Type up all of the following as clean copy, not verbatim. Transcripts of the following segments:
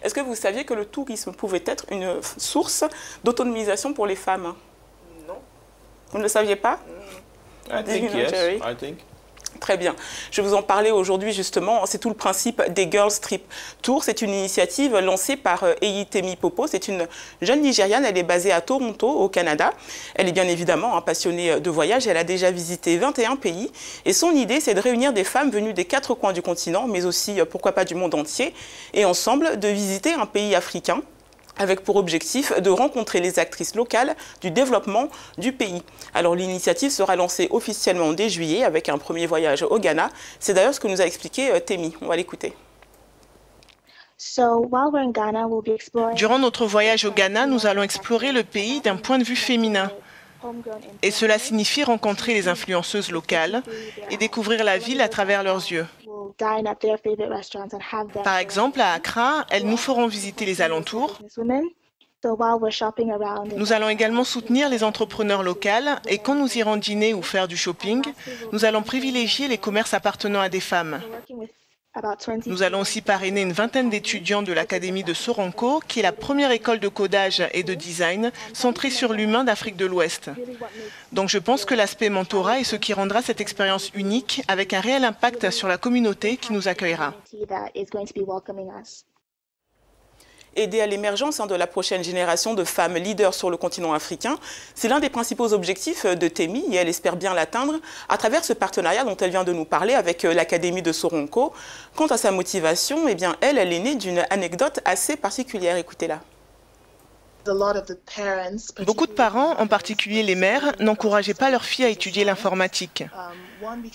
Est-ce que vous saviez que le tourisme pouvait être une source d'autonomisation pour les femmes? Non. Vous ne le saviez pas? I think yes, I think. Très bien. Je vais vous en parler aujourd'hui justement. C'est tout le principe des Girls Trip Tour. C'est une initiative lancée par Eyitemi Popo. C'est une jeune Nigériane. Elle est basée à Toronto, au Canada. Elle est bien évidemment passionnée de voyage. Elle a déjà visité 21 pays. Et son idée, c'est de réunir des femmes venues des 4 coins du continent, mais aussi, pourquoi pas, du monde entier, et ensemble de visiter un pays africain, avec pour objectif de rencontrer les actrices locales du développement du pays. Alors l'initiative sera lancée officiellement dès juillet avec un premier voyage au Ghana. C'est d'ailleurs ce que nous a expliqué Temi. On va l'écouter. Durant notre voyage au Ghana, nous allons explorer le pays d'un point de vue féminin. Et cela signifie rencontrer les influenceuses locales et découvrir la ville à travers leurs yeux. Par exemple, à Accra, elles nous feront visiter les alentours. Nous allons également soutenir les entrepreneurs locaux et quand nous irons dîner ou faire du shopping, nous allons privilégier les commerces appartenant à des femmes. Nous allons aussi parrainer une vingtaine d'étudiants de l'Académie de Soronko, qui est la première école de codage et de design centrée sur l'humain d'Afrique de l'Ouest. Donc je pense que l'aspect mentorat est ce qui rendra cette expérience unique, avec un réel impact sur la communauté qui nous accueillera. Aider à l'émergence de la prochaine génération de femmes leaders sur le continent africain. C'est l'un des principaux objectifs de Temi et elle espère bien l'atteindre à travers ce partenariat dont elle vient de nous parler avec l'Académie de Soronko. Quant à sa motivation, eh bien, elle est née d'une anecdote assez particulière. Écoutez-la. Beaucoup de parents, en particulier les mères, n'encourageaient pas leurs filles à étudier l'informatique.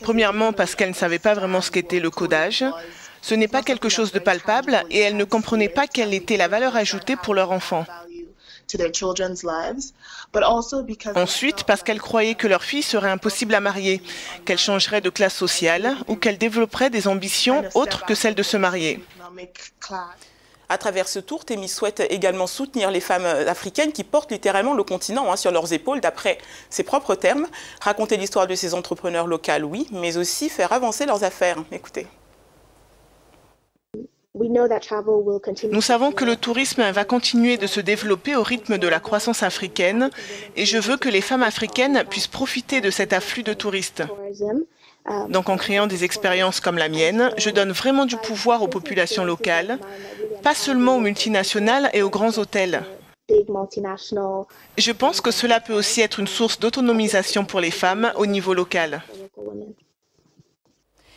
Premièrement parce qu'elles ne savaient pas vraiment ce qu'était le codage. Ce n'est pas quelque chose de palpable et elles ne comprenaient pas quelle était la valeur ajoutée pour leur enfant. Ensuite, parce qu'elles croyaient que leur fille serait impossible à marier, qu'elle changerait de classe sociale ou qu'elle développerait des ambitions autres que celles de se marier. À travers ce tour, Temi souhaite également soutenir les femmes africaines qui portent littéralement le continent sur leurs épaules, d'après ses propres termes. Raconter l'histoire de ces entrepreneurs locaux, oui, mais aussi faire avancer leurs affaires. Écoutez. Nous savons que le tourisme va continuer de se développer au rythme de la croissance africaine et je veux que les femmes africaines puissent profiter de cet afflux de touristes. Donc en créant des expériences comme la mienne, je donne vraiment du pouvoir aux populations locales, pas seulement aux multinationales et aux grands hôtels. Je pense que cela peut aussi être une source d'autonomisation pour les femmes au niveau local.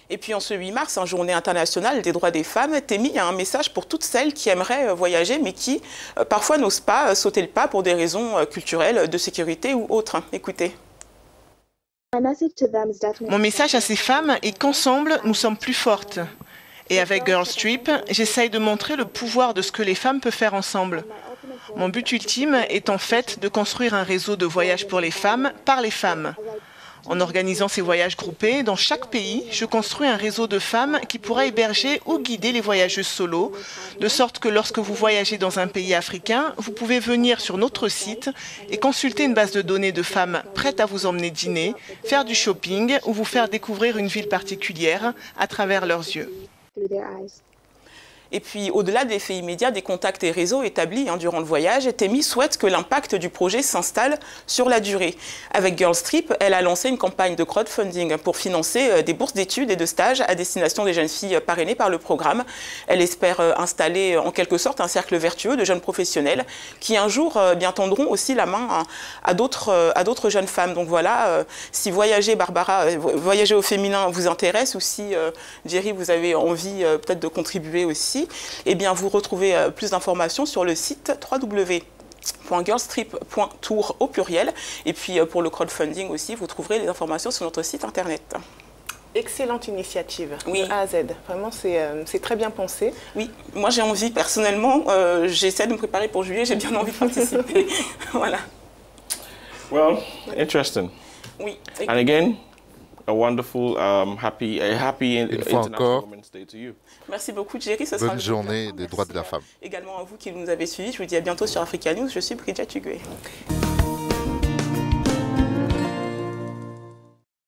Et puis en ce 8 mars, en journée internationale des droits des femmes, Temi a un message pour toutes celles qui aimeraient voyager mais qui parfois n'osent pas sauter le pas pour des raisons culturelles, de sécurité ou autres. Écoutez. Mon message à ces femmes est qu'ensemble, nous sommes plus fortes. Et avec Girls Trip, j'essaye de montrer le pouvoir de ce que les femmes peuvent faire ensemble. Mon but ultime est en fait de construire un réseau de voyages pour les femmes, par les femmes. En organisant ces voyages groupés, dans chaque pays, je construis un réseau de femmes qui pourra héberger ou guider les voyageuses solo, de sorte que lorsque vous voyagez dans un pays africain, vous pouvez venir sur notre site et consulter une base de données de femmes prêtes à vous emmener dîner, faire du shopping ou vous faire découvrir une ville particulière à travers leurs yeux. Et puis, au-delà des faits immédiats, des contacts et réseaux établis durant le voyage, Temi souhaite que l'impact du projet s'installe sur la durée. Avec Girls Trip, elle a lancé une campagne de crowdfunding pour financer des bourses d'études et de stages à destination des jeunes filles parrainées par le programme. Elle espère installer en quelque sorte un cercle vertueux de jeunes professionnels qui un jour bien tendront aussi la main à d'autres jeunes femmes. Donc voilà, si voyager, Barbara, voyager au féminin vous intéresse ou si, Jerry, vous avez envie peut-être de contribuer aussi, eh bien, vous retrouvez plus d'informations sur le site www.girlstrip.tour au pluriel. Et puis, pour le crowdfunding aussi, vous trouverez les informations sur notre site internet. Excellente initiative, oui. De A à Z. Vraiment, c'est très bien pensé. Oui, moi j'ai envie, personnellement, j'essaie de me préparer pour juillet, j'ai bien envie de participer. Voilà. Well, interesting. Oui. And again, a wonderful, happy International Women's Day to you. Merci beaucoup, Jerry. Bonne journée des droits de la femme. Également à vous qui nous avez suivis. Je vous dis à bientôt sur Africa News. Je suis Bridget Ugué.